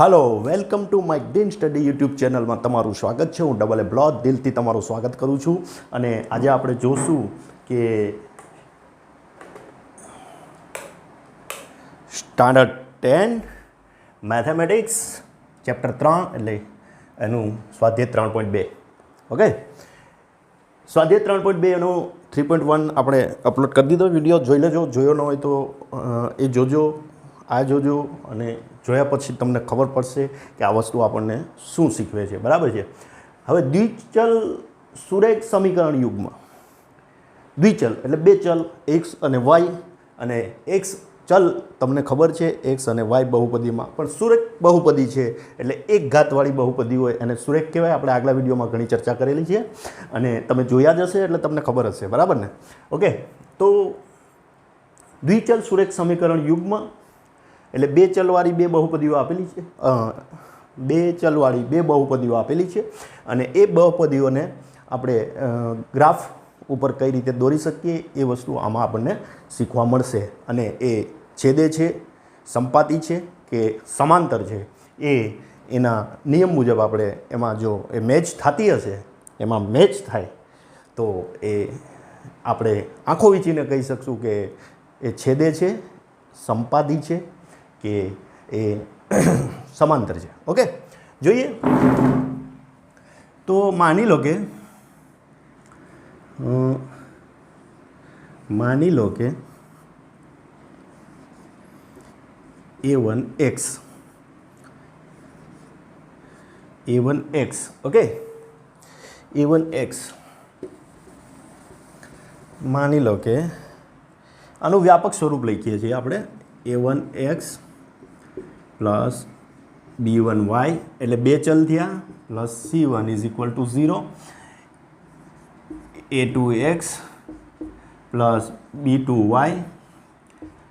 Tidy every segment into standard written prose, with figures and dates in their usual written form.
Hello welcome to my green study YouTube channel में तमाરું स्वागत है। हूँ डबल ए બ્લોગ દિલથી તમારું સ્વાગત કરું છું અને આજે આપણે જોશું કે સ્ટાન્ડર્ડ 10 મેથેમેટિક્સ ચેપ્ટર 3 એટલે એનું સ્વાધ્યાય 3.2 ઓકે। સ્વાધ્યાય 3.2 એનું 3.1 આપણે અપલોડ કરી દીધો વિડીયો, જોઈ લેજો। જોયો ન હોય તો એ જોજો, આ જોજો અને જોયા પછી તમને ખબર પડશે કે આ વસ્તુ આપણને શું શીખવે છે, બરાબર છે। હવે દ્વિચલ સુરેખ સમીકરણ યુગમાં દ્વિચલ એટલે બે ચલ એક્સ અને વાય, અને એક્સ ચલ તમને ખબર છે એક્સ અને વાય બહુપદીમાં, પણ સુરેખ બહુપદી છે એટલે એક ઘાતવાળી બહુપદી હોય અને સુરેખ કહેવાય। આપણે આગલા વિડીયોમાં ઘણી ચર્ચા કરેલી છે અને તમે જોયા જ હશે એટલે તમને ખબર હશે, બરાબર ને? ઓકે, તો દ્વિચલ સુરેખ સમીકરણ યુગમાં એટલે બે ચલવાળી બે બહુપદીઓ આપેલી છે, બે ચલવાળી બે બહુપદીઓ આપેલી છે અને એ બહુપદીઓને આપણે ગ્રાફ ઉપર કઈ રીતે દોરી શકીએ એ વસ્તુ આમાં આપણને શીખવા મળશે। અને એ છેદે છે, સંપાતી છે કે સમાંતર છે એ એના નિયમ મુજબ આપણે એમાં જો એ મેચ થતી હશે, એમાં મેચ થાય તો એ આપણે આંખો વીંચીને કહી શકશું કે એ છેદે છે, સંપાતી છે કે એ સમાંતર છે। ઓકે, જોઈએ તો માની લો કે a1x ઓકે, a1x માની લો કે આનું વ્યાપક સ્વરૂપ લખીએ છીએ આપણે a1x પ્લસ b1y એટલે બે ચલ થયા, plus c1 is equal two 0, a2x plus b2y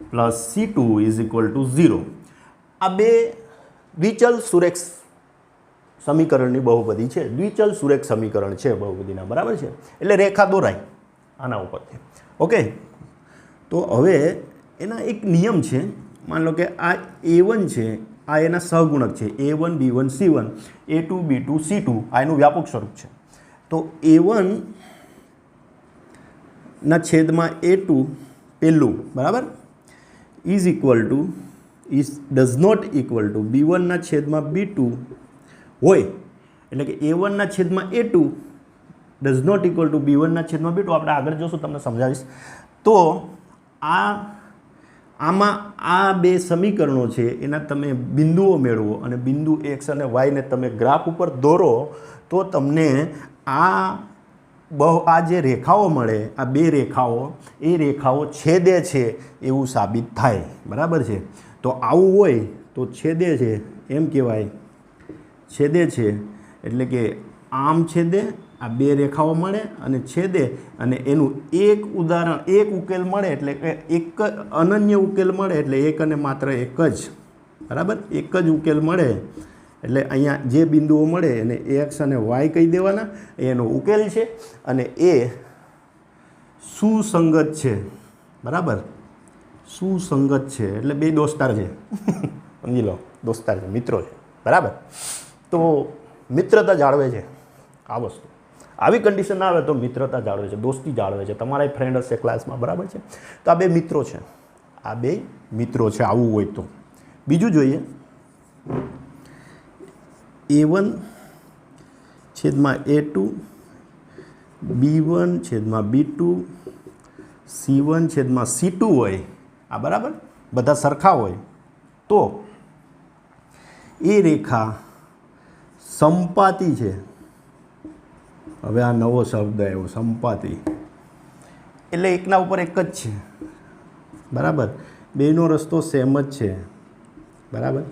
plus c2 is equal two 0। આ બે દ્વિચલ સુરેખ સમીકરણની બહુપદી છે, દ્વિચલ સુરેખ સમીકરણ છે બહુપદીના, બરાબર છે? એટલે રેખા દોરાય આના ઉપરથી। ઓકે, તો હવે એના એક નિયમ છે। માન લો કે આ a1 છે, આ એના સહગુણક છે, a1 b1 c1, a2 b2 c2, આ એનું વ્યાપક સ્વરૂપ છે। તો a1 ના છેદમાં a2 પહેલું, બરાબર, is equal to does not equal to b1 ના છેદમાં b2 હોય, એટલે કે a1 ના છેદમાં a2 does not equal to b1 ના છેદમાં b2। આપણે આગળ જોશું, તમને સમજાવીશ। તો આમાં આ બે સમીકરણો છે એના તમે બિંદુઓ મેળવો અને બિંદુ એક્સ અને વાયને તમે ગ્રાફ ઉપર દોરો તો તમને આ જે રેખાઓ મળે, આ બે રેખાઓ, એ રેખાઓ છેદે છે એવું સાબિત થાય, બરાબર છે? તો આવું હોય તો છેદે છે એમ કહેવાય, છેદે છે એટલે કે આમ છેદે, આ બે રેખાઓ મળે અને છેદે, અને એનું એક ઉદાહરણ, એક ઉકેલ મળે એટલે કે એક અનન્ય ઉકેલ મળે એટલે એક અને માત્ર એક જ, બરાબર? એક જ ઉકેલ મળે એટલે અહીંયા જે બિંદુઓ મળે એને એક્સ અને વાય કહી દેવાના, એનો ઉકેલ છે અને એ સુસંગત છે, બરાબર? સુસંગત છે એટલે બે દોસ્તાર છે સમજી લો, દોસ્તાર છે, મિત્રો છે, બરાબર? તો મિત્રતા જાળવે છે આ વસ્તુ, આવી કન્ડિશન આવે તો મિત્રતા જાળવે છે, દોસ્તી જાળવે છે, તમારા ફ્રેન્ડ હશે ક્લાસમાં, બરાબર છે? તો આ બે મિત્રો છે, આ બે મિત્રો છે આવું હોય તો। બીજું જોઈએ, a1 છેદમાં a2, b1 છેદમાં b2, c1 છેદમાં c2 હોય, આ બરાબર બધા સરખા હોય તો એ રેખા સંપાતી છે। હવે આ નવો શબ્દ આવ્યો, સંપાતી, એટલે એકના ઉપર એક જ છે, બરાબર? બેનો રસ્તો સેમ જ છે, બરાબર?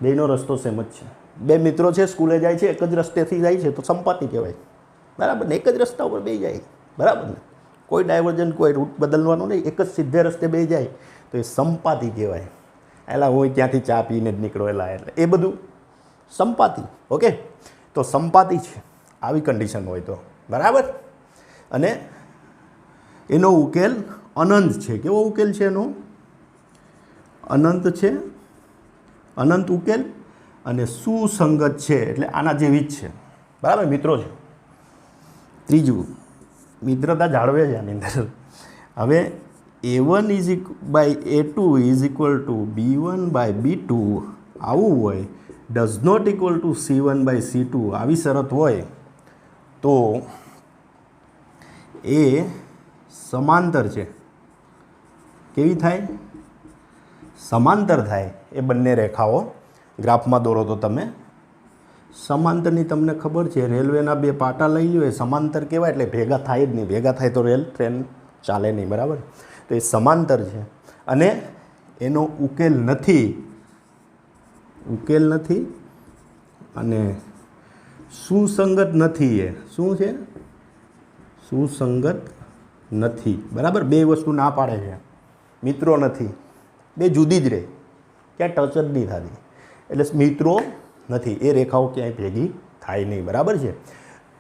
બેનો રસ્તો સેમ જ છે, બે મિત્રો છે, સ્કૂલે જાય છે, એક જ રસ્તેથી જાય છે તો સંપાતી કહેવાય, બરાબર ને? એક જ રસ્તા ઉપર બે જાય, બરાબર ને? કોઈ ડાયવર્જન, કોઈ રૂટ બદલવાનો નહીં, એક જ સીધે રસ્તે બે જાય તો એ સંપાતી કહેવાય। એલા હોય ત્યાંથી ચા પીને જ નીકળો એલા, એટલે એ બધું સંપાતી। ઓકે, તો સંપાતી છે આવી કન્ડિશન હોય તો, બરાબર? અને એનો ઉકેલ અનંત છે। કેવો ઉકેલ છે એનો? અનંત છે અનંત ઉકેલ અને સુસંગત છે એટલે આના જેવી જ છે, બરાબર મિત્રો છે. ત્રીજું, મિત્રતા જાળવે છે આની અંદર. હવે A1 by A2 is equal to B1 by B2 આવું હોય, does not equal to C1 by C2 આવી શરત હોય તો એ સમાંતર છે. કેવી થાય? સમાંતર થાય. એ બંને રેખાઓ ગ્રાફમાં દોરો તો તમે સમાંતરની તમને ખબર છે, રેલવેના બે પાટા લઈ લો એ સમાંતર કહેવાય, એટલે ભેગા થાય જ નહીં. ભેગા થાય તો રેલ ટ્રેન ચાલે નહીં, બરાબર. તો એ સમાંતર છે અને એનો ઉકેલ નથી. ઉકેલ નથી અને સુસંગત નથી. એ શું છે? સુસંગત નથી, બરાબર. બે વસ્તુ ના પાડે છે, મિત્રો નથી, બે જુદી જ રહે, ક્યાં ટચ જ નહીં થતી. એટલે મિત્રો નથી, એ રેખાઓ ક્યાંય ભેગી થાય નહીં, બરાબર છે.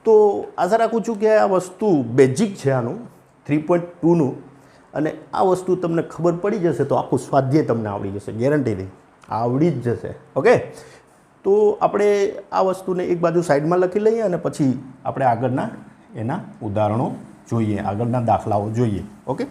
તો આશા રાખું છું કે આ વસ્તુ બેઝિક છે આનું 3.2નું, અને આ વસ્તુ તમને ખબર પડી જશે તો આખું સ્વાધ્યાય તમને આવડી જશે, ગેરંટીથી આવડી જ જશે. ઓકે, તો આપણે આ વસ્તુને એક બાજુ સાઈડમાં લખી લઈએ અને પછી આપણે આગળના એના ઉદાહરણો જોઈએ, આગળના દાખલાઓ જોઈએ. ઓકે,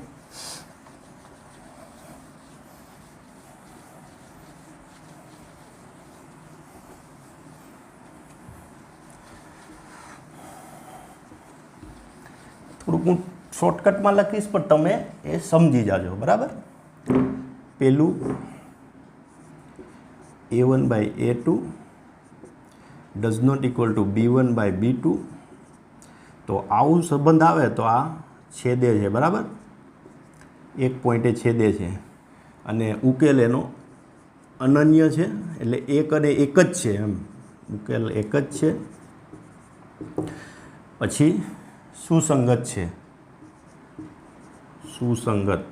થોડુંક હું શોર્ટકટમાં લખીશ પણ તમે એ સમજી જાજો, બરાબર. પેલું A1 by A2 does not equal to B1 by B2. તો આવું સંબંધ આવે તો આ છેદે છે, બરાબર. એક પોઈન્ટે છેદે છે અને ઉકેલ એનો અનન્ય છે, એટલે એક અને એક જ છે, એમ ઉકેલ એક જ છે. પછી સુસંગત છે, સુસંગત.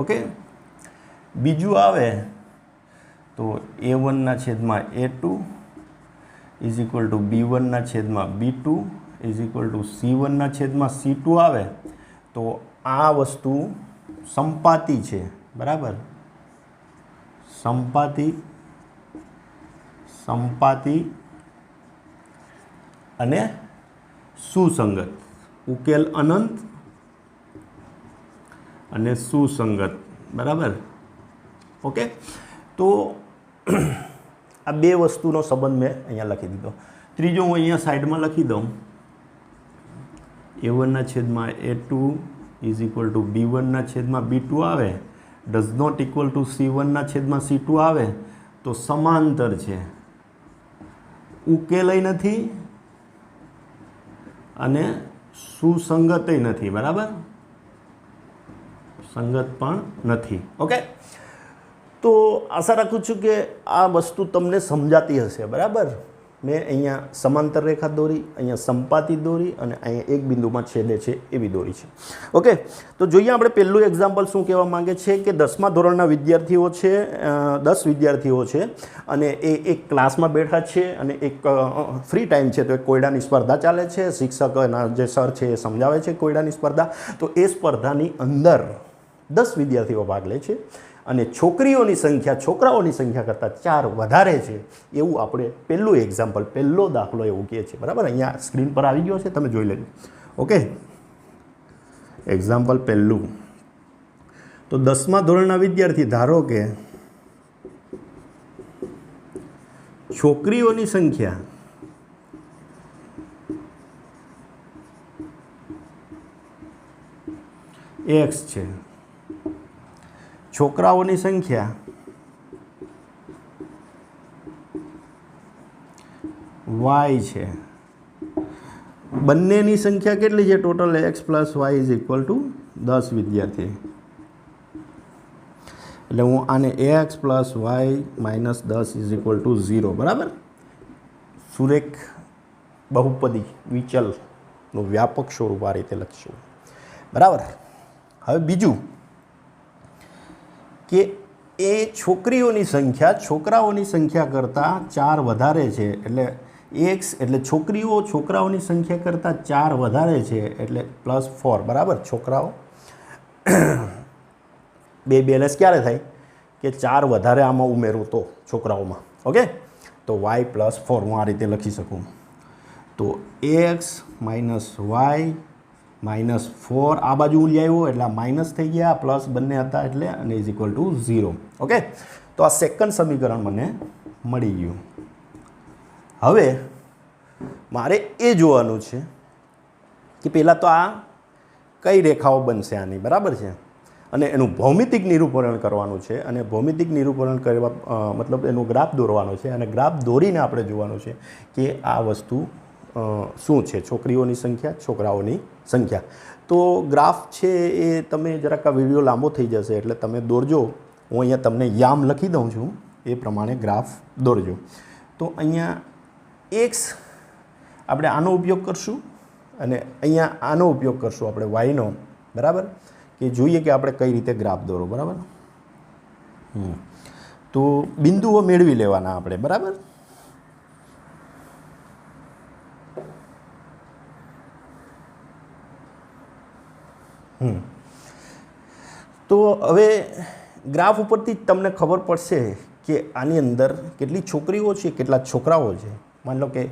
ઓકે, બીજું આવે તો A1 છેદમાં A2 is equal to B1 છેદમાં B2 is equal to C1 છેદમાં C2 આવે તો આ વસ્તુ સંપાતી છે, બરાબર. સંપાતી, સંપાતી અને સુસંગત. ઉકેલ અનંત અને સુસંગત, બરાબર. ઓકે, તો આ બે વસ્તુનો સંબંધ મેં અહીંયા લખી દીધો. ત્રીજો હું અહીંયા સાઈડમાં લખી દઉં. A1 છેદમાં A2 is equal to B1 છેદમાં B2 આવે, does not equal to C1 છેદમાં C2 આવે તો સમાંતર છે, ઉકેલય નથી અને સુસંગતય નથી, બરાબર. સંગત પણ નથી. ઓકે, તો આશા રાખું છું કે આ વસ્તુ તમને સમજાતી હશે, બરાબર. મેં અહીંયા સમાંતર રેખા દોરી, અહીંયા સંપાતી દોરી અને અહીંયા એક બિંદુમાં છેદે છે એવી દોરી છે. ઓકે, તો જોઈએ આપણે પહેલું એક્ઝામ્પલ શું કહેવા માંગે છે કે 10મા ધોરણના વિદ્યાર્થીઓ છે, 10 વિદ્યાર્થીઓ છે અને એ એક ક્લાસમાં બેઠા છે અને એક ફ્રી ટાઈમ છે તો એક કોયડાની સ્પર્ધા ચાલે છે. શિક્ષકના જે સર છે એ સમજાવે છે કોયડાની સ્પર્ધા. તો એ સ્પર્ધાની અંદર 10 વિદ્યાર્થીઓ ભાગ લે છે અને છોકરીઓની સંખ્યા છોકરાઓની સંખ્યા કરતાં 4 વધારે છે એવું આપણે પહેલું એક્ઝામ્પલ, પહેલો દાખલો એવું કહે છે, બરાબર. અહીંયા સ્ક્રીન પર આવી ગયો છે, તમે જોઈ લેજો. ઓકે, એક્ઝામ્પલ પહેલું. તો 10મા ધોરણના વિદ્યાર્થી, ધારો કે છોકરીઓની સંખ્યા x છે, છોકરાઓની સંખ્યા y છે. બંનેની સંખ્યા કેટલી છે? Total x plus y is equal two 10 વિદ્યાર્થી. એટલે હું આને ax plus y minus 10 is equal two 0, બરાબર. સુરેખ બહુપદી વિચલનું વ્યાપક સ્વરૂપ આ રીતે લખશું, બરાબર. હવે બીજું કે એ છોકરીઓની સંખ્યા છોકરાઓની સંખ્યા કરતાં 4 વધારે છે, એટલે x એટલે છોકરીઓ છોકરાઓની સંખ્યા કરતાં 4 વધારે છે એટલે +4, બરાબર. છોકરાઓ બે બેલેન્સ ક્યારે થાય? કે 4 વધારે આમાં ઉમેરું તો છોકરાઓમાં. ઓકે, તો y+4 હું આ રીતે લખી શકું. તો x - y -4 આ બાજુ હું લઈ આવ્યો એટલે આ માઇનસ થઈ ગયા, પ્લસ બંને હતા એટલે, અને ઇઝ ઇક્વલ ટુ 0. ઓકે, તો આ સેકન્ડ સમીકરણ મને મળી ગયું. હવે મારે એ જોવાનું છે કે પહેલાં તો આ કઈ રેખાઓ બનશે આની, બરાબર છે, અને એનું ભૌમિતિક નિરૂપણ કરવાનું છે. અને ભૌમિતિક નિરૂપણ કરવા મતલબ એનો ગ્રાફ દોરવાનો છે, અને ગ્રાફ દોરીને આપણે જોવાનું છે કે આ વસ્તુ શું છે, છોકરીઓની સંખ્યા, છોકરાઓની સંખ્યા. તો ગ્રાફ છે એ તમે જરાક આ વિડીયો લાંબો થઈ જશે એટલે તમે દોરજો. હું અહીંયા તમને યામ લખી દઉં છું, એ પ્રમાણે ગ્રાફ દોરજો. તો અહીંયા એક્સ આપણે આનો ઉપયોગ કરશું અને અહીંયા આનો ઉપયોગ કરશું આપણે વાયનો, બરાબર, કે જોઈએ કે આપણે કઈ રીતે ગ્રાફ દોરો, બરાબર. તો બિંદુઓ મેળવી લેવાના આપણે, બરાબર. તો હવે ગ્રાફ ઉપરથી તમને ખબર પડશે કે આની અંદર કેટલી છોકરીઓ છે, કેટલા છોકરાઓ છે. માન લો કે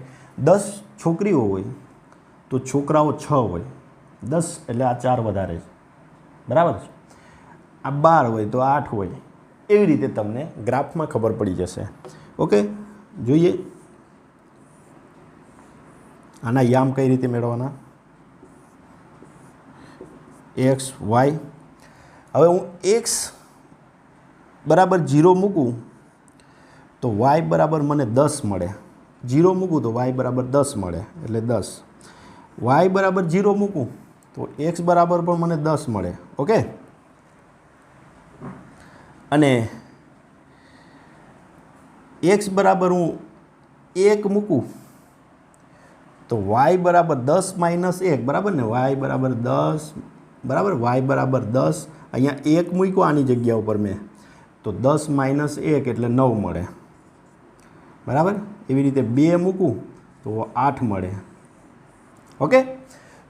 10 છોકરીઓ હોય તો છોકરાઓ 6 હોય. 10 એટલે આ 4 વધારે છે, બરાબર છે. આ 12 હોય તો 8 હોય. એવી રીતે તમને ગ્રાફમાં ખબર પડી જશે. ઓકે, જોઈએ આના યામ કઈ રીતે મેળવવાના. x y. હવે હું x બરાબર 0 મૂકું તો y બરાબર મને 10 મળે. 0 મૂકું તો y બરાબર 10 મળે, એટલે 10. y બરાબર 0 મૂકું તો x બરાબર પણ મને 10 મળે. ઓકે, અને x બરાબર હું 1 મૂકું તો y બરાબર 10 - 1, બરાબર ને. y બરાબર 10, બરાબર, y બરાબર 10. અહીંયા 1 મૂક્યો આની જગ્યા ઉપર મેં, તો 10 - 1 એટલે 9 મળે, બરાબર. એવી રીતે 2 મૂકું તો 8 મળે. ઓકે,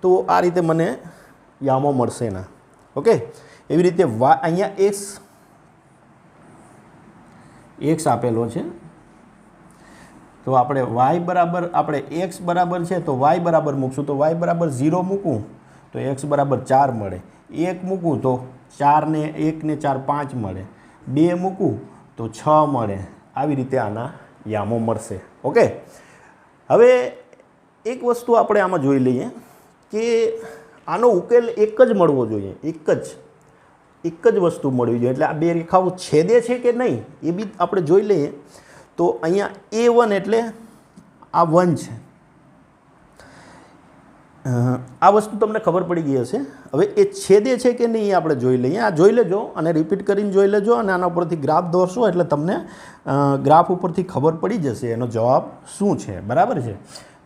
તો આ રીતે મને યામો મળશે એના. ઓકે, એવી રીતે અહીંયા x આપેલો છે, તો આપણે y બરાબર, આપણે x બરાબર છે તો y બરાબર મૂકશું. તો y બરાબર 0 મૂકું તો x બરાબર 4 મળે. 1 મૂકું તો 4 ને 1 ને 4 5 મળે. 2 મૂકું તો 6 મળે. આવી રીતે આના યામો મળશે. ઓકે, હવે એક વસ્તુ આપણે આમાં જોઈ લઈએ કે આનો ઉકેલ એક જ મળવો જોઈએ, એક જ વસ્તુ મળવી જોઈએ. એટલે આ બે રેખાઓ છેદે છે કે નહીં એ બી આપણે જોઈ લઈએ. તો અહીંયા A1 એટલે આ 1 છે. આ વસ્તુ તમને ખબર પડી ગઈ હશે. હવે એ છેદે છે કે નહીં એ આપણે જોઈ લઈએ. આ જોઈ લેજો અને રિપીટ કરીને જોઈ લેજો, અને આના ઉપરથી ગ્રાફ દોરશો એટલે તમને ગ્રાફ ઉપરથી ખબર પડી જશે એનો જવાબ શું છે, બરાબર છે.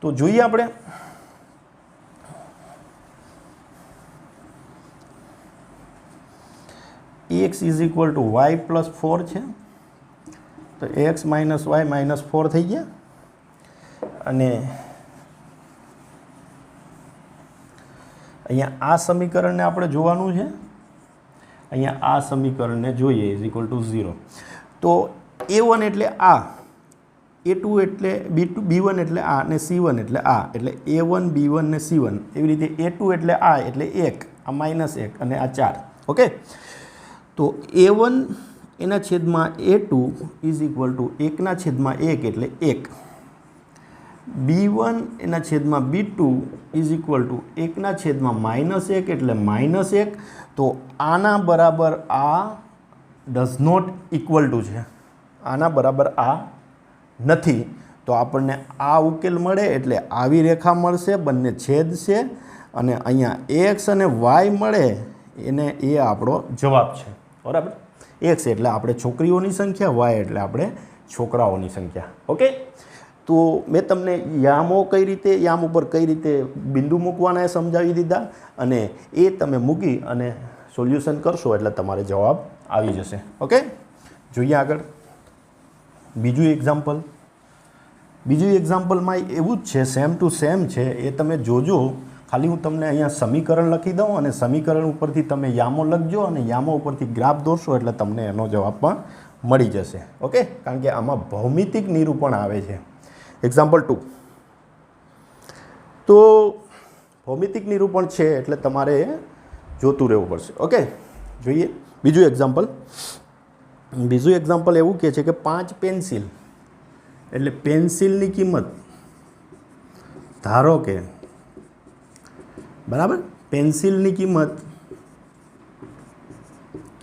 તો જોઈએ આપણે. x is equal two y plus 4 છે, તો x માઇનસ y -4 થઈ ગયા. અને અહીંયા આ સમીકરણને આપણે જોવાનું છે. અહીંયા આ સમીકરણને જોઈએ ઇઝ ઇક્વલ ટુ 0. તો A1 એટલે આ, A2 એટલે B1 એટલે આ, અને C1 એટલે આ, એટલે A1 B1 ને C1. એવી રીતે A2 એટલે આ, એટલે 1, આ -1 અને આ 4. ઓકે, તો A1 એના છેદમાં A2 ઇઝ ઇક્વલ ટુ 1/1 એટલે 1. B1 એના છેદમાં B2 ઇઝ ઇક્વલ ટુ 1/-1 એટલે -1. તો આના બરાબર આ ડઝ નોટ ઇક્વલ ટુ છે, આના બરાબર આ નથી. તો આપણને આ ઉકેલ મળે એટલે આવી રેખા મળશે, બંને છેદશે, અને અહીંયા x અને y મળે એને એ આપણો જવાબ છે, બરાબર. x એટલે આપણે છોકરીઓની સંખ્યા, y એટલે આપણે છોકરાઓની સંખ્યા. ઓકે, તો મેં તમને યામો કઈ રીતે, યામ ઉપર કઈ રીતે બિંદુ મૂકવાના એ સમજાવી દીધા, અને એ તમે મૂકી અને સોલ્યુશન કરશો એટલે તમારે જવાબ આવી જશે. ઓકે, જોઈએ આગળ બીજું એક્ઝામ્પલ. બીજું એક્ઝામ્પલમાં એવું જ છે, સેમ ટુ સેમ છે. એ તમે જોજો, ખાલી હું તમને અહીંયા સમીકરણ લખી દઉં અને સમીકરણ ઉપરથી તમે યામો લખજો અને યામો ઉપરથી ગ્રાફ દોરશો એટલે તમને એનો જવાબ પણ મળી જશે. ઓકે, કારણ કે આમાં ભૌમિતિક નિરૂપણ આવે છે. એક્ઝામ્પલ 2. તો ભૌમિતિક નિરૂપણ છે એટલે તમારે જોતું રહેવું પડશે. ઓકે, જોઈએ બીજું એક્ઝામ્પલ. બીજું એક્ઝામ્પલ એવું કહે છે કે 5 પેન્સિલ એટલે પેન્સિલની કિંમત, ધારો કે બરાબર પેન્સિલની કિંમત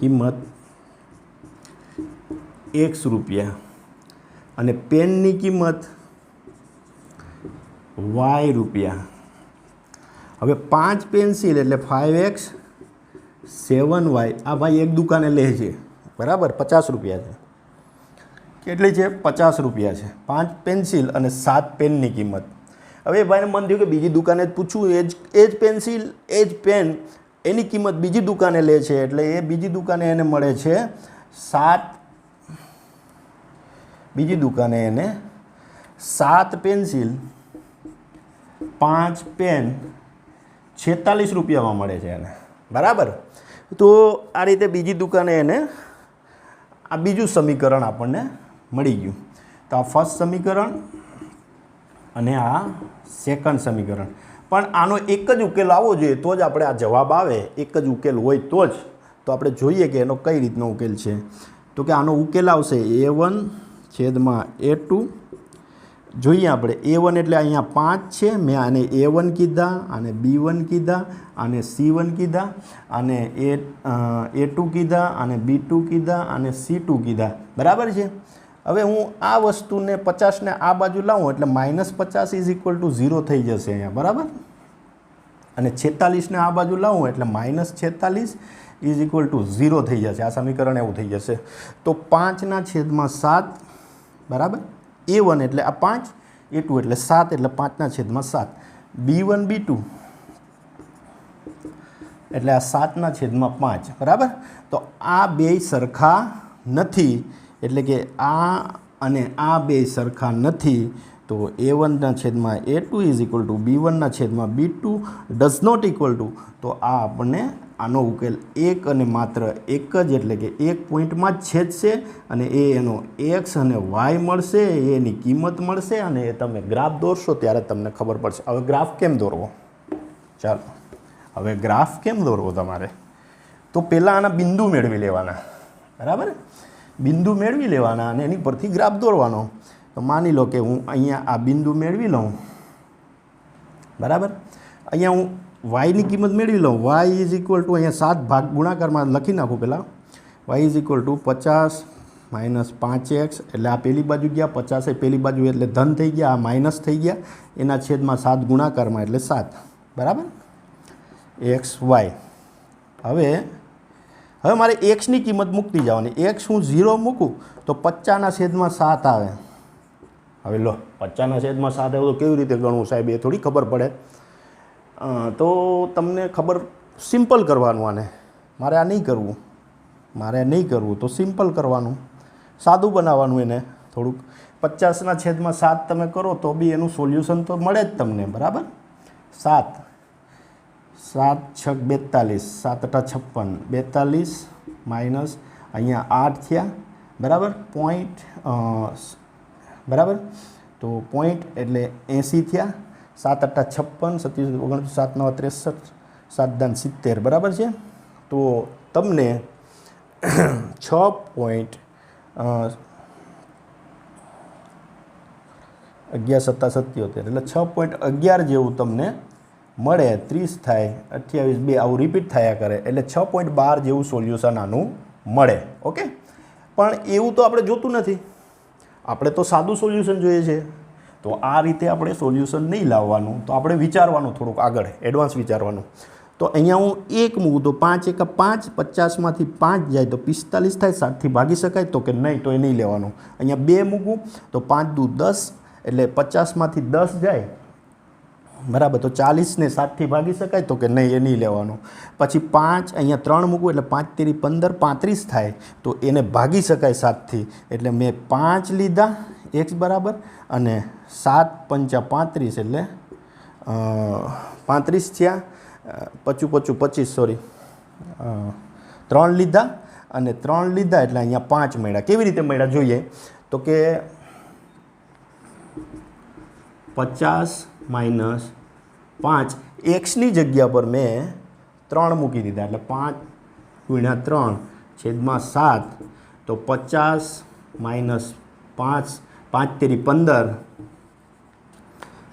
₹1 અને પેનની કિંમત ₹y. હવે 5 પેન્સિલ એટલે 5x 7y. આ ભાઈ એક દુકાને લે છે, બરાબર, ₹50 છે. કેટલી છે? ₹50 છે. 5 પેન્સિલ અને 7 પેનની કિંમત. હવે ભાઈને મન થયું કે બીજી દુકાને જ પૂછું, એ જ પેન્સિલ એ જ પેન એની કિંમત બીજી દુકાને લે છે એટલે એ બીજી દુકાને એને મળે છે 7. બીજી દુકાને એને 7 પેન્સિલ 5 પેન ₹46 મળે છે એને, બરાબર. તો આ રીતે બીજી દુકાને એને આ બીજું સમીકરણ આપણને મળી ગયું. તો આ ફર્સ્ટ સમીકરણ અને આ સેકન્ડ સમીકરણ. પણ આનો એક જ ઉકેલ આવવો જોઈએ તો જ આપણે આ જવાબ આવે. એક જ ઉકેલ હોય તો જ. તો આપણે જોઈએ કે એનો કઈ રીતનો ઉકેલ છે. તો કે આનો ઉકેલ આવશે A1/A2. જોઈએ આપણે A1 એટલે અહીંયા 5 છે, મેં આને A1 કીધા, આને B1 કીધા, આને C1 કીધા, આને A2 કીધા, આને B2 કીધા, આને C2 કીધા, બરાબર છે. હવે હું આ વસ્તુને 50ને આ બાજુ લાવું એટલે -50 = 0 થઈ જશે અહીંયા, બરાબર. અને 46ને આ બાજુ લાવું એટલે -46 = 0 થઈ જશે. આ સમીકરણ એવું થઈ જશે. તો 5/7, બરાબર. A1 એટલે આ 5, A2 એટલે 7 એટલે 5/7. B1 B2 એટલે આ 7/5, બરાબર. તો આ બે સરખા નથી, એટલે કે આ અને આ બે સરખા નથી. તો A1/A2 = B1/B2 does not equal two. તો આ આપણને આનો ઉકેલ એક અને માત્ર એક જ, એટલે કે એક પોઈન્ટમાં જ છેદશે અને એનો x અને y મળશે, એની કિંમત મળશે અને એ તમે ગ્રાફ દોરશો ત્યારે તમને ખબર પડશે. હવે ગ્રાફ કેમ દોરવો? ચાલો હવે ગ્રાફ કેમ દોરવો તમારે? તો પહેલાં આના બિંદુ મેળવી લેવાના, બરાબર. બિંદુ મેળવી લેવાના અને એની પરથી ગ્રાફ દોરવાનો. તો માની લો કે હું અહીંયા આ બિંદુ મેળવી લઉં, બરાબર. અહીંયા હું yની કિંમત મેળવી લઉં. y = અહીંયા 7 ભાગ ગુણાકારમાં લખી નાખું પહેલાં. y = 50 - 5x એટલે આ પહેલી બાજુ ગયા, 50 એ પહેલી બાજુ એટલે ધન થઈ ગયા, આ માઇનસ થઈ ગયા, એના છેદમાં 7 ગુણાકારમાં એટલે 7, બરાબર. x y. હવે મારે xની કિંમત મૂકતી જવાની. x હું 0 મૂકું તો 50/7 આવે. હવે લો 50/7 આવે તો કેવી રીતે ગણવું સાહેબ? એ થોડી ખબર પડે. તો તમને ખબર, સિમ્પલ કરવાનું આને. મારે આ નહીં કરવું, તો સિમ્પલ કરવાનું, સાદું બનાવવાનું એને થોડુંક. 50/7 તમે કરો તો બી એનું સોલ્યુશન તો મળે જ તમને, બરાબર. 7 × 6 = 42, 7 × 8 = 42 માઇનસ અહીંયા 8 થયા, બરાબર. પોઈન્ટ, બરાબર. તો પોઈન્ટ એટલે 80 થયા. 7 × 8 = 56, 27 × 9 = 63, 7 × 70, બરાબર છે. તો તમને 6.11 એટલે 6.11 જેવું તમને મળે. 30 થાય, 28, 2 આવું રિપીટ થયા કરે એટલે 6.12 જેવું સોલ્યુશન આનું મળે. ઓકે, પણ એવું તો આપણે જોતું નથી, આપણે તો સાદું સોલ્યુશન જોઈએ છે. તો આ રીતે આપણે સોલ્યુશન નહીં લાવવાનું, તો આપણે વિચારવાનું થોડુંક આગળ, એડવાન્સ વિચારવાનું. તો અહીંયા હું 1 મૂકું તો 5 × 5, 50માંથી 5 જાય તો 45 થાય. 7થી ભાગી શકાય? તો કે નહીં, તો એ નહીં લેવાનું. અહીંયા 2 મૂકું તો 5 × 2 = 10 એટલે 50માંથી 10 જાય, બરાબર. તો 40ને 7થી ભાગી શકાય? તો કે નહીં, એ નહીં લેવાનું. પછી 5 અહીંયા 3 મૂકું એટલે 5 × 3 = 15, 35 થાય તો એને ભાગી શકાય 7થી. એટલે મેં 5 લીધા x બરાબર અને 7 × 5 = 35 એટલે 35 થયા, 25 સોરી 3 લીધા અને 3 લીધા એટલે અહીંયા 5 મળ્યા. કેવી રીતે મળ્યા જોઈએ તો કે 50 માઇનસ 5 એક્સની જગ્યા પર મેં 3 મૂકી દીધા એટલે 5 ગુણ્યા 3 છેદમાં 7 તો 50 માઇનસ 5 5 તેરી 15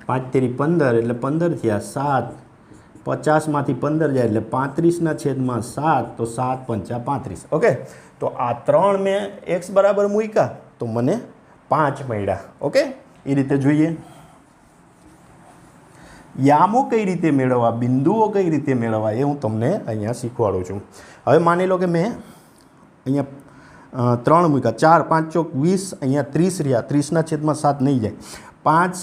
5 તેરી 15 એટલે 15 થયા 7 50માંથી 15 જાય એટલે 35ના છેદમાં 7 તો 7 પંચા 35. ઓકે, તો આ 3 મેં એક્સ બરાબર મૂક્યા તો મને 5 મળ્યા. ઓકે, એ રીતે જોઈએ. યામો કઈ રીતે મેળવવા, બિંદુઓ કઈ રીતે મેળવવા એ હું તમને અહીંયા શીખવાડું છું. હવે માની લો કે મેં અહીંયા 3 મૂક્યા, 4 5 ચોક 20, અહીંયા 30 રહ્યા, 30ના છેદમાં 7 નહીં જાય, 5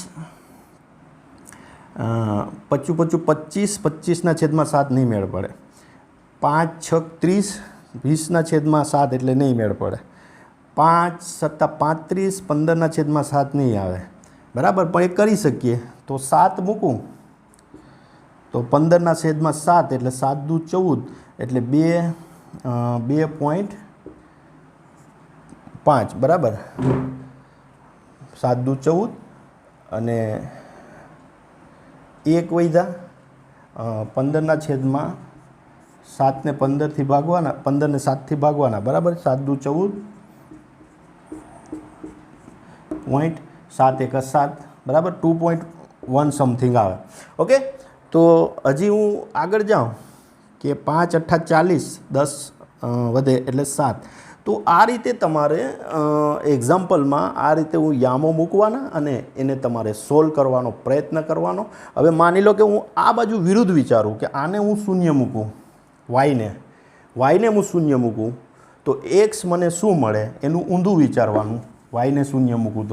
25 25ના છેદમાં 7 નહીં મેળ પડે, 5 6 30, 20ના છેદમાં 7 એટલે નહીં મેળ પડે, 5 7 35, 15ના છેદમાં 7 નહીં આવે. બરાબર, પણ એ કરી શકીએ તો 7 મૂકું તો 15ના છેદમાં 7 એટલે 7 દુ 14 એટલે 2.5 બરાબર, 7 દુ 14 અને 1 વધ્યા, 15ના છેદમાં 7 ને 15થી ભાગવાના, 15 ને 7થી ભાગવાના બરાબર, 7 દુ 14.7 1 7 બરાબર, 2.1 સમથિંગ આવે. ઓકે, તો હજી હું આગળ જાઉં કે 5 8 40, 10 વધે એટલે 7. તો આ રીતે તમારે એક્ઝામ્પલમાં આ રીતે હું યામો મૂકવાના અને એને તમારે સોલ્વ કરવાનો પ્રયત્ન કરવાનો. હવે માની લો કે હું આ બાજુ વિરુદ્ધ વિચારું કે આને હું શૂન્ય મૂકું, વાયને હું શૂન્ય મૂકું તો એક્સ મને શું મળે એનું ઊંધું વિચારવાનું. વાયને શૂન્ય મૂકું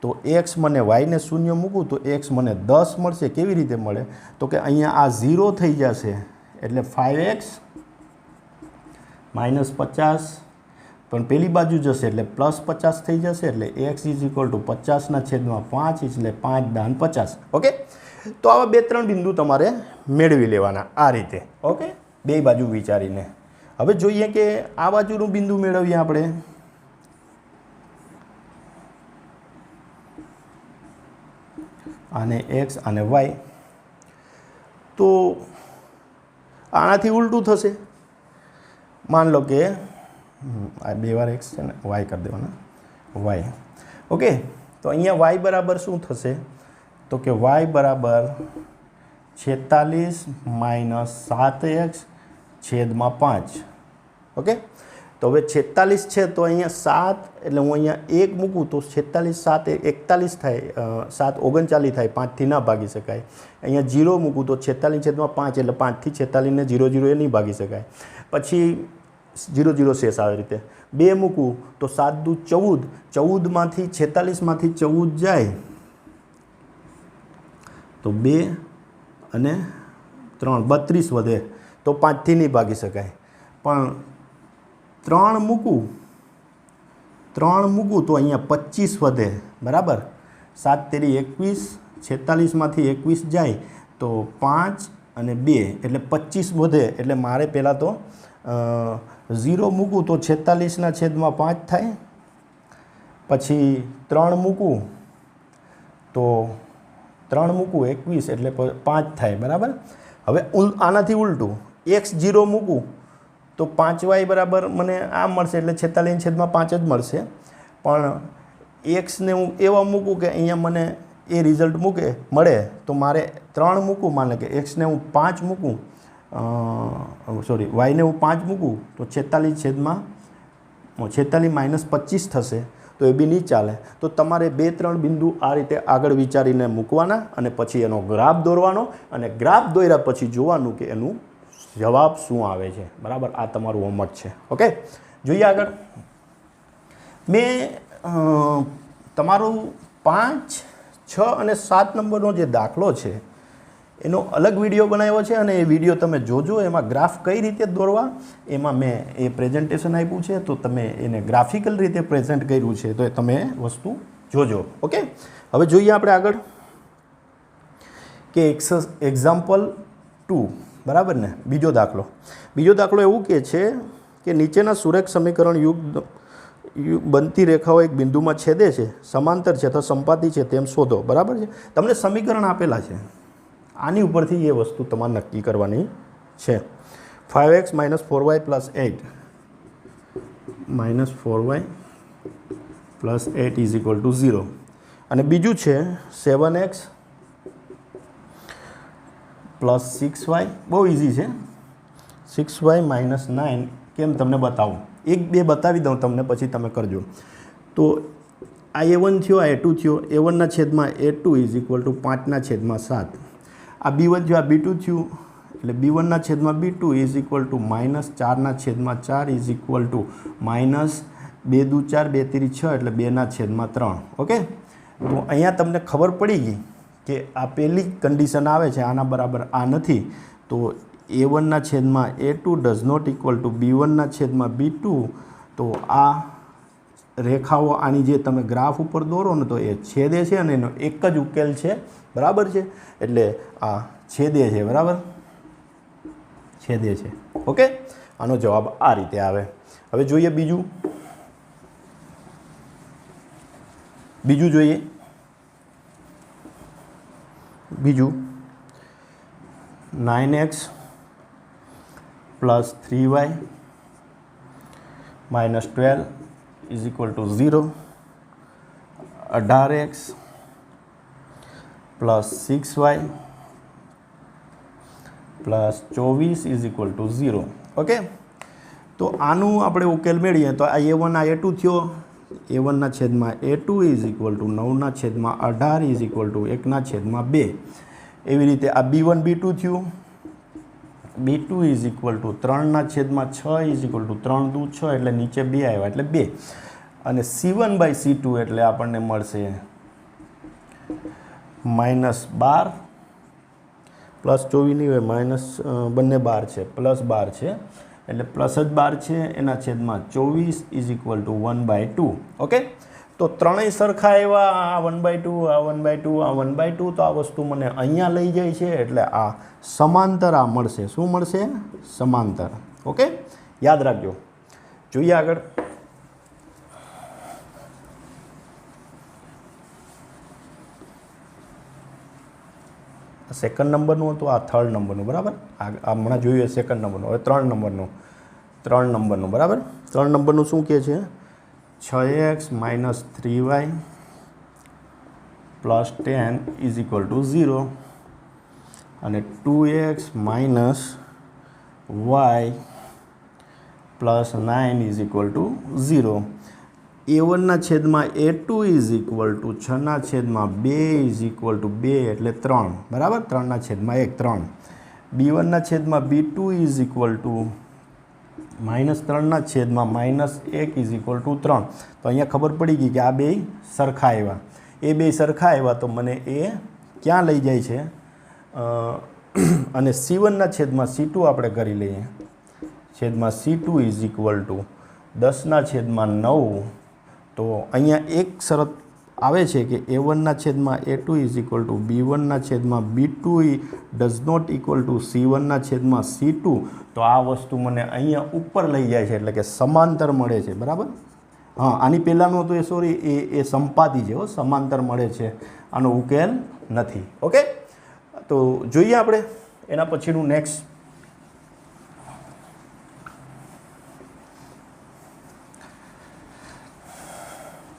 તો એક્સ મને વાયને શૂન્ય મૂકું તો એક્સ મને 10 મળશે. કેવી રીતે મળે તો કે અહીંયા આ 0 થઈ જશે એટલે 5x માઇનસ 50 પણ પેલી બાજુ જશે એટલે પ્લસ 50 થઈ જશે એટલે એક્સ ઇઝ ઇક્વલ ટુ 50ના છેદમાં 5 એટલે 5 દાન 50. ઓકે, તો આવા 2-3 બિંદુ તમારે મેળવી લેવાના આ રીતે. ઓકે, બે બાજુ વિચારીને. હવે જોઈએ કે આ બાજુનું બિંદુ મેળવીએ આપણે. આને એક્સ અને વાય, તો આનાથી ઉલટું થશે. માન લો કે આ 2 વાર એક્સ છે ને, વાય કરી દેવાના વાય. ઓકે, તો અહીંયા વાય બરાબર શું થશે તો કે વાય બરાબર 46 માઇનસ 7x છેદમાં 5. ઓકે, તો હવે 46 છે તો અહીંયા 7 એટલે હું અહીંયા 1 મૂકું તો 46 7 41 થાય, 7 39 થાય, 5થી ના ભાગી શકાય. અહીંયા 0 મૂકું તો 46 છેદમાં 5 એટલે 5થી 46 ને 0 0 એ નહીં ભાગી શકાય. પછી 0 0 શેષ આવી રીતે 2 મૂકું તો 7 દુ 14, 14માંથી 46માંથી 14 જાય તો 2 અને 3 32 વધે તો 5થી નહીં ભાગી શકાય. પણ 3 મૂકું તો અહીંયા 25 વધે બરાબર, 7 તેરી 21, 46માંથી 21 જાય તો 5 અને 2 એટલે 25 વધે. એટલે મારે પહેલાં તો 0 મૂકું તો 46ના છેદમાં 5 થાય, પછી 3 મૂકું તો 21 એટલે 5 થાય બરાબર. હવે આનાથી ઉલટું x0 મૂકું તો 5y બરાબર મને આ મળશે એટલે 46 છેદમાં 5 જ મળશે. પણ એક્સને હું એવા મૂકું કે અહીંયા મને એ રિઝલ્ટ મળે તો મારે 3 મૂકું, માને કે એક્સને હું 5 મૂકું વાયને હું 5 મૂકું તો 46 માઇનસ 25 થશે તો એ બી નહીં ચાલે. તો તમારે 2-3 બિંદુ આ રીતે આગળ વિચારીને મૂકવાના અને પછી એનો ગ્રાફ દોરવાનો અને ગ્રાફ દોર્યા પછી જોવાનું કે એનું જવાબ શું આવે છે. બરાબર, આ તમારું હોમવર્ક છે. ઓકે, જોઈએ આગળ. મેં તમારું 5, 6 અને 7 નંબરનો જે દાખલો છે એનો અલગ વિડીયો બનાવ્યો છે અને એ વિડીયો તમે જોજો. એમાં ગ્રાફ કઈ રીતે દોરવા એમાં મેં એ પ્રેઝન્ટેશન આપ્યું છે, તો તમે એને ગ્રાફિકલ રીતે પ્રેઝન્ટ કર્યું છે તો એ તમે વસ્તુ જોજો. ઓકે, હવે જોઈએ આપણે આગળ કે એક્ઝામ્પલ 2 બરાબર ને. બીજો દાખલો એવું કહે છે કે નીચેના સુરેખ સમીકરણ યુક્ત બનતી રેખાઓ એક બિંદુમાં છેદે છે, સમાંતર છે અથવા સંપાતી છે તેમ શોધો. બરાબર છે. તમને સમીકરણ આપેલા છે, આની ઉપરથી એ વસ્તુ તમારે નક્કી કરવાની છે. 5x - 4y + 8 -4y + 8 = 0. અને બીજું છે 7x + 6y. બહુ ઇઝી છે. 6y - 9 કેમ તમને બતાવું, એક બે બતાવી દઉં તમને, પછી તમે કરજો. તો આ A1 થયો, આ A2 થયો. A1 છેદમાં A2 = 5/7. આ B1 થયો, આ B2 થયું, એટલે B1 છેદમાં B2 = -4/4 = -2 દુ 4 2 ત્રી 6 એટલે 2/3. ઓકે. તો અહીંયા તમને ખબર પડી ગઈ કે આ પહેલી કન્ડિશન આવે છે, આના બરાબર આ નથી. તો A1 છેદમાં A2 does not equal to B1 છેદમાં B2. તો આ રેખાઓ આની જે તમે ગ્રાફ ઉપર દોરો ને તો એ છેદે છે અને એનો એક જ ઉકેલ છે. બરાબર છે. એટલે આ છેદે છે. બરાબર, છેદે છે. ઓકે. આનો જવાબ આ રીતે આવે. હવે જોઈએ બીજું જોઈએ. બીજું 9x + 3y - 12 = 0. 18x + 6y + 24 = 0. Okay. તો આનું આપણે ઉકેલ મેળવીએ તો આ A1 આ A2 થયો. A1 છેદમાં A2 = 9/18 = 1/2. એવી રીતે આ B1 B2 થયું. B2 = 3/6 = 3 દુ 6 એટલે નીચે 2 આવ્યા એટલે 2. અને C1/C2 એટલે આપણને મળશે -12 +24 નહીં હોય, માઇનસ બંને 12 છે, +12 છે એટલે પ્લસ જ 12 છે. એના છેદમાં 24 = 1/2. ઓકે. તો ત્રણેય સરખા એવા, આ 1/2 આ 1/2 આ 1/2. તો આ વસ્તુ મને અહીંયા લઈ જાય છે એટલે આ સમાંતર આ મળશે. શું મળશે? સમાંતર. ઓકે. યાદ રાખજો. જોઈએ આગળ. સેકન્ડ નંબરનું હતું, આ થર્ડ નંબરનું. બરાબર. આ હમણાં જોઈએ સેકન્ડ નંબરનું. હવે 3 નંબરનું. બરાબર. 3 નંબરનું શું કહે છે? 6x - 3y + 10 = 0. અને 2x - y + 9 = 0. A1 છેદમાં A2 = 6/2 = 2 એટલે 3. બરાબર. 3/1 3. B1 છેદમાં B2 = -3/-1 = 3. તો અહીંયા ખબર પડી ગઈ કે આ બે સરખા આવ્યા. એ બે સરખા આવ્યા તો મને એ ક્યાં લઈ જાય છે? અને C1 છેદમાં C2 આપણે કરી લઈએ. છેદમાં C2 = 10/9. તો અહીંયા એક શરત આવે છે કે A1 છેદમાં A2 = B1 છેદમાં B2 does not equal to C1 છેદમાં C2. તો આ વસ્તુ મને અહીંયા ઉપર લઈ જાય છે એટલે કે સમાંતર મળે છે. બરાબર. હા, આની પહેલાંનું હતું એ સોરી એ સંપાતી છે. સમાંતર મળે છે. આનો ઉકેલ નથી. ઓકે. તો જોઈએ આપણે એના પછીનું નેક્સ્ટ.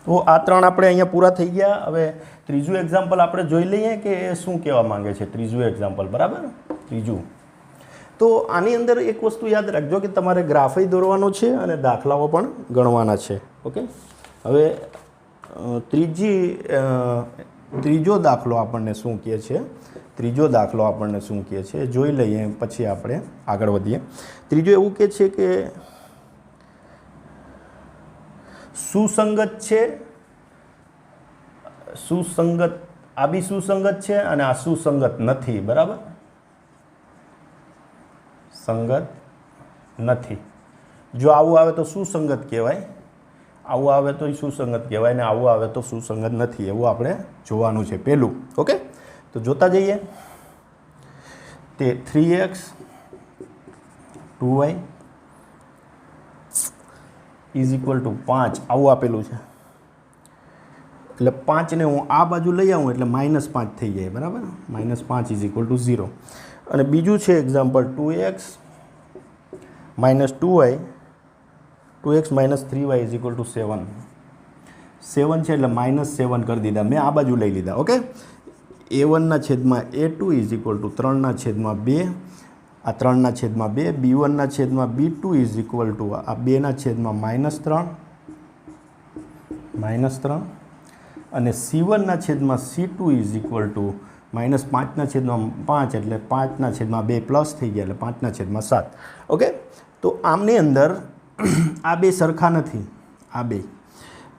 તો આ 3 આપણે અહીંયા પૂરા થઈ ગયા. હવે ત્રીજું એક્ઝામ્પલ આપણે જોઈ લઈએ કે એ શું કહેવા માંગે છે. ત્રીજું એક્ઝામ્પલ. બરાબર. ત્રીજું. તો આની અંદર એક વસ્તુ યાદ રાખજો કે તમારે ગ્રાફય દોરવાનો છે અને દાખલાઓ પણ ગણવાના છે. ઓકે. હવે ત્રીજો દાખલો આપણને શું કહે છે? જોઈ લઈએ પછી આપણે આગળ વધીએ. ત્રીજો એવું કહે છે કે સુસંગત છે, આ બી સુસંગત છે અને આ સુસંગત નથી. બરાબર. સંગત નથી. જો આવું આવે તો સુસંગત કહેવાય, આવું આવે તો સુસંગત કહેવાય, ને આવું આવે તો સુસંગત નથી. એવું આપણે જોવાનું છે પહેલું. ઓકે. તો જોતા જઈએ. તે 3x 2y is equal two 5 આવું આપેલું છે. એટલે 5ને હું આ બાજુ લઈ આવું એટલે -5 થઈ જાય, બરાબર. -5 ઇઝ ઇક્વલ ટુ 0. અને બીજું છે example 2x - 2y 2x - 3y is equal two 7. 7 છે એટલે -7 કરી દીધા, મેં આ બાજુ લઈ લીધા. Okay, a1/a2 is equal two 3/2, આ 3/2, b1/b2 ઇઝ ઇક્વલ ટુ આ 2/-3 અને c1/c2 ઇઝ ઇક્વલ ટુ -5/5 એટલે 5/2 પ્લસ થઈ ગયા એટલે 5/7. ઓકે, તો આમની અંદર આ બે સરખા નથી, આ બે.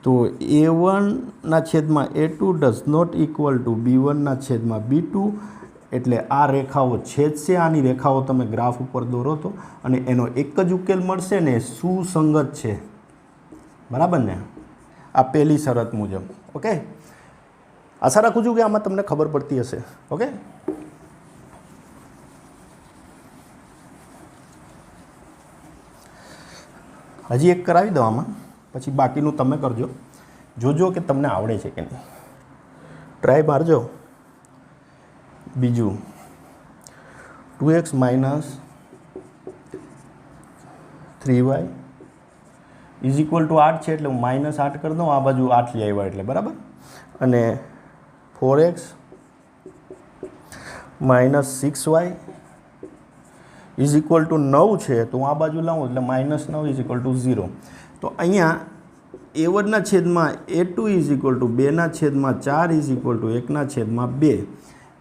તો a1/a2 does not equal two b1/b2 એટલે આ રેખાઓ છેદશે, આની રેખાઓ તમે ગ્રાફ ઉપર દોરો તો અને એનો એક જ ઉકેલ મળશે ને સુસંગત છે, બરાબર ને. આ પહેલી શરત મુજબ. ઓકે, આશા રાખું છું કે આમાં તમને ખબર પડતી હશે. ઓકે, હજી એક કરાવી દો આમાં, પછી બાકીનું તમે કરજો, જોજો કે તમને આવડે છે કે નહીં, ટ્રાય મારજો. બીજું 2x - 3y is equal two 8 છે એટલે હું -8 કરી દઉં, આ બાજુ 8 લઈ આવ્યા એટલે, બરાબર. અને 4x - 6y is equal two 9 છે તો હું આ બાજુ લાવું એટલે -9 ઇઝ ઇક્વલ ટુ 0. તો અહીંયા a1/a2 is equal two 2/4 is equal two 1/2,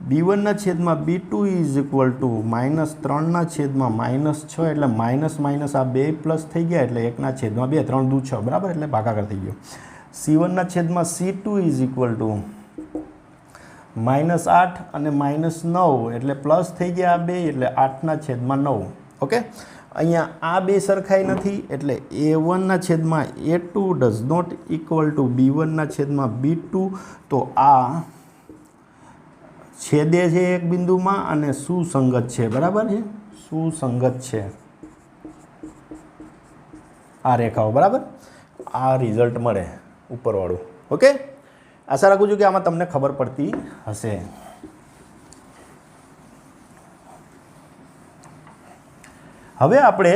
b1/b2 is equal two -3/-6 એટલે માઇનસ આ બે પ્લસ થઈ ગયા એટલે 1/2, 3 દુ 6, બરાબર, એટલે ભાગાકાર થઈ ગયો. c1/c2 ઇઝ ઇક્વલ ટુ -8 અને -9 એટલે પ્લસ થઈ ગયા આ બે એટલે 8/9. ઓકે, અહીંયા આ બે સરખાઈ નથી એટલે a1/a2 does not equal two b1/b2. તો આ છેદે છે એક બિંદુમાં અને સુસંગત છે, બરાબર છે, સુસંગત છે આ રેખાઓ, બરાબર. આ રિઝલ્ટ મળે ઉપરવાળું. ઓકે, આશા રાખું છું કે આમાં તમને ખબર પડતી હશે. હવે આપણે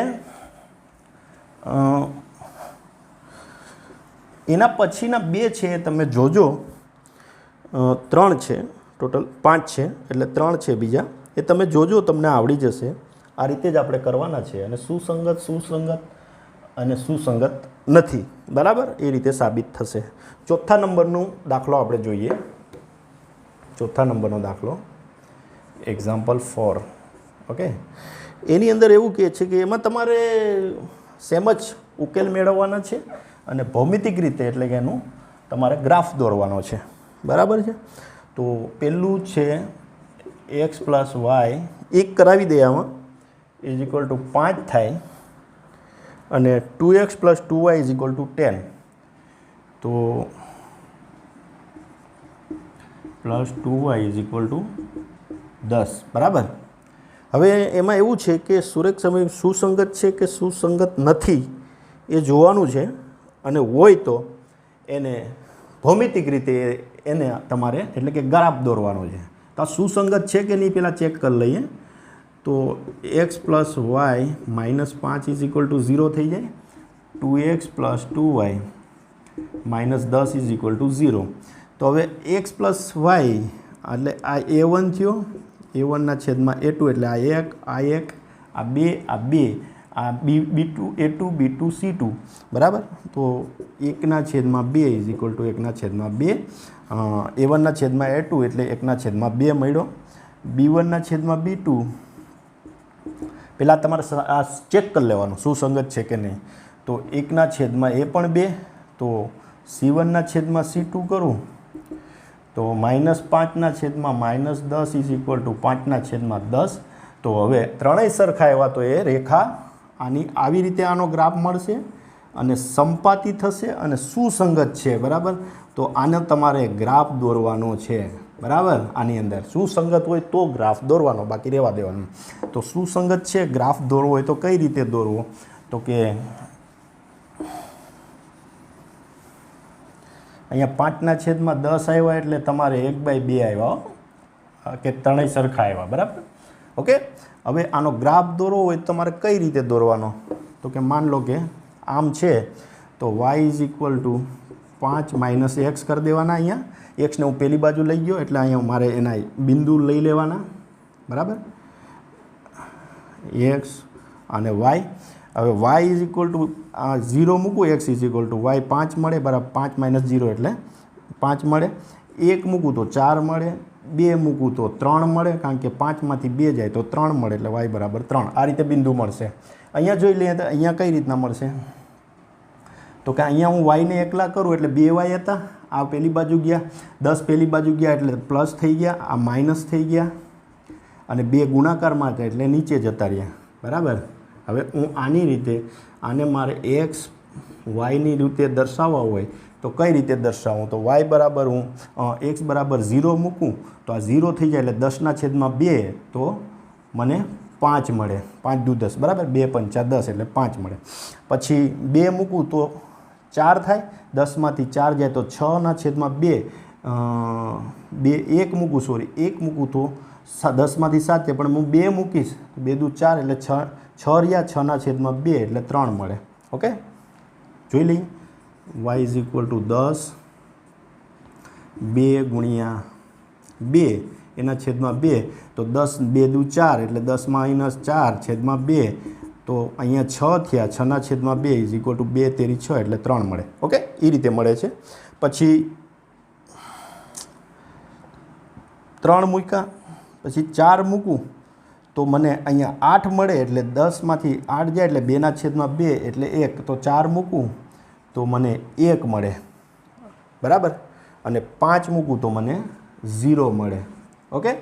એના પછીના બે છે તમે જોજો, 3 છે ટોટલ, 5 છે એટલે 3 છે બીજા, એ તમે જોજો, તમને આવડી જશે. આ રીતે જ આપણે કરવાના છે અને સુસંગત અને સુસંગત નથી, બરાબર, એ રીતે સાબિત થશે. ચોથા નંબરનો દાખલો આપણે જોઈએ. ચોથા નંબરનો દાખલો એક્ઝામ્પલ 4. ઓકે, એની અંદર એવું કહે છે કે એમાં તમારે સેમ જ ઉકેલ મેળવવાના છે અને ભૌમિતિક રીતે એટલે કે એનું તમારે ગ્રાફ દોરવાનો છે, બરાબર છે. તો પહેલું છે x + y, એક કરાવી દે આમાં, ઇઝ ઇક્વલ ટુ 5 થાય અને 2x + 2y is equal two 10. તો +2y ઇઝ ઇક્વલ ટુ 10, બરાબર. હવે એમાં એવું છે કે સુરેખ સમય સુસંગત છે કે સુસંગત નથી એ જોવાનું છે અને હોય તો એને ભૌમિતિક રીતે એને તમારે એટલે કે ગ્રાફ દોરવાનો છે. તો આ સુસંગત છે કે નહીં પહેલાં ચેક કરી લઈએ. તો x + y -5 is equal two 0 થઈ જાય, 2x + 2y -10 is equal two 0. તો હવે x + y એટલે આ a1 થયો, a1/a2 એટલે આ 1, આ 1, આ 2, આ 2, આ b2, a2, b2, c2, બરાબર. તો 1/2 ઇઝ ઇક્વલ ટુ 1/2, a1/a2 એટલે 1/2 મળ્યો, b1/b2 પહેલાં તમારે આ ચેક કરી લેવાનું સુસંગત છે કે નહીં. તો 1/એ પણ 2, તો c1/c2 કરું તો -5/-10 ઇઝ ઇક્વલ ટુ 5/10. તો હવે ત્રણેય સરખા એવા તો એ રેખા આની આવી રીતે આનો ગ્રાફ મળશે અને સંપાતી થશે અને સુસંગત છે, બરાબર. તો આને તમારે ગ્રાફ દોરવાનો છે. બરાબર. આની અંદર સુસંગત હોય તો ગ્રાફ દોરવાનો, બાકી રહેવા દેવાનું. તો સુસંગત છે, ગ્રાફ દોરવો હોય તો કઈ રીતે દોરવો? તો કે અહીંયા 5/10 આવ્યા એટલે તમારે 1/2 આવ્યા કે ત્રણેય સરખા આવ્યા, બરાબર. ઓકે. હવે આનો ગ્રાફ દોરવો હોય તો તમારે કઈ રીતે દોરવાનો? તો કે માન લો કે આમ છે તો y = 5 - x કરી દેવાના. અહીંયા એક્સને હું પેલી બાજુ લઈ ગયો એટલે અહીંયા મારે એના બિંદુ લઈ લેવાના, બરાબર. x અને y. હવે y = 0 મૂકું, x = y 5 મળે, બરાબર. 5 - 0 એટલે 5 મળે. 1 મૂકું તો 4 મળે, 2 મૂકું તો 3 મળે, કારણ કે 5માંથી 2 જાય તો 3 મળે, એટલે y = 3. આ રીતે બિંદુ મળશે. અહીંયા જોઈ લઈએ તો અહીંયા કઈ રીતના મળશે? તો કે અહીંયા હું yને એકલા કરું એટલે 2y હતા, આ પેલી બાજુ ગયા, 10 પેલી બાજુ ગયા એટલે પ્લસ થઈ ગયા, આ માઇનસ થઈ ગયા, અને 2 ગુણાકારમાં હતા એટલે નીચે જતા રહ્યા, બરાબર. હવે હું આની રીતે આને મારે x yની રીતે દર્શાવવા હોય તો કઈ રીતે દર્શાવું? તો y બરાબર હું x બરાબર 0 મૂકું તો આ 0 થઈ જાય એટલે 10/2 તો મને 5 મળે. 5 દુ 10, બરાબર. 2 × 5 = 10 એટલે 5 મળે. પછી 2 મૂકું તો 4 થાય, 10માંથી 4 જાય તો 6/2. 1 મૂકું, સોરી 1 મૂકું તો 10માંથી 7 છે, પણ હું 2 મૂકીશ 2 દુ 4 એટલે 6 રહ્યા, 6/2 એટલે 3 મળે. ઓકે. જોઈ લઈએ. y = 10 2 × 2 એના છેદમાં 2 તો 10 2 દુ 4 એટલે 10-4/2 તો અહીંયા 6 થયા, 6/2 = 2 તેરી 6 એટલે 3 મળે. ઓકે. એ રીતે મળે છે. પછી 3 મૂક્યા, પછી 4 મૂકું તો મને અહીંયા 8 મળે, એટલે 10માંથી 8 જાય એટલે 2/2 એટલે 1, તો 4 મૂકું તો મને 1 મળે, બરાબર. અને 5 મૂકું તો મને 0 મળે. ઓકે.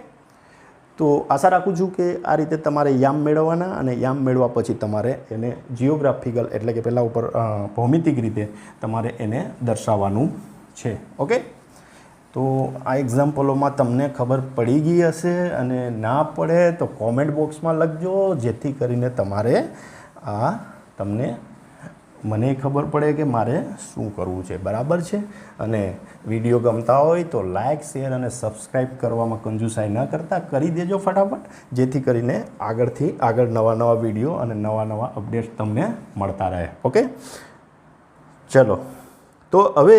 તો આશા રાખું છું કે આ રીતે તમારે યામ મેળવવાના, અને યામ મેળવ્યા પછી તમારે એને જિયોગ્રાફિકલ એટલે કે પહેલાં ઉપર ભૌમિતિક રીતે તમારે એને દર્શાવવાનું છે. ઓકે. તો આ એક્ઝામ્પલોમાં તમને ખબર પડી ગઈ હશે, અને ના પડે તો કોમેન્ટ બોક્સમાં લખજો, જેથી કરીને તમારે તમને મને ખબર પડે કે મારે શું કરવું છે, બરાબર છે. અને વિડીયો ગમતા હોય તો લાઇક, શેર અને સબસ્ક્રાઈબ કરવામાં કંજૂસાઈ ન કરતા કરી દેજો ફટાફટ, જેથી કરીને આગળ નવા વિડીયો અને નવા અપડેટ્સ તમને મળતા રહે. ઓકે. ચલો, તો હવે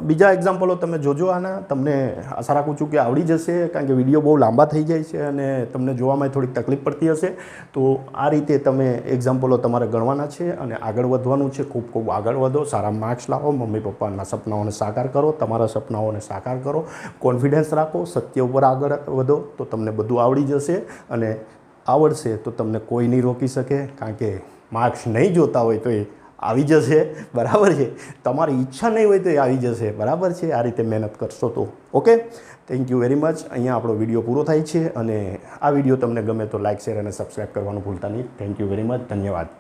બીજા એક્ઝામ્પલો તમે જોજો આના. તમને આશા રાખું છું કે આવડી જશે, કારણ કે વિડીયો બહુ લાંબા થઈ જાય છે અને તમને જોવામાં થોડીક તકલીફ પડતી હશે. તો આ રીતે તમે એક્ઝામ્પલો તમારે ગણવાના છે અને આગળ વધવાનું છે. ખૂબ આગળ વધો, સારા માર્ક્સ લાવો, મમ્મી પપ્પાના સપનાઓને સાકાર કરો, તમારા સપનાઓને સાકાર કરો, કોન્ફિડન્સ રાખો, સત્ય ઉપર આગળ વધો તો તમને બધું આવડી જશે. અને આવડશે તો તમને કોઈ નહીં રોકી શકે, કારણ કે માર્ક્સ નહીં જોતા હોય તો એ આવી જશે, બરાબર છે. તમારી ઈચ્છા નહીં હોય તો એ આવી જશે, બરાબર છે. આ રીતે મહેનત કરશો તો. Okay. Thank you very much. અહીંયા આપણો વિડીયો પૂરો થાય છે, અને આ વિડીયો તમને ગમે તો લાઇક, શેર અને સબસ્ક્રાઈબ કરવાનું ભૂલતા નહીં. Thank you very much. ધન્યવાદ.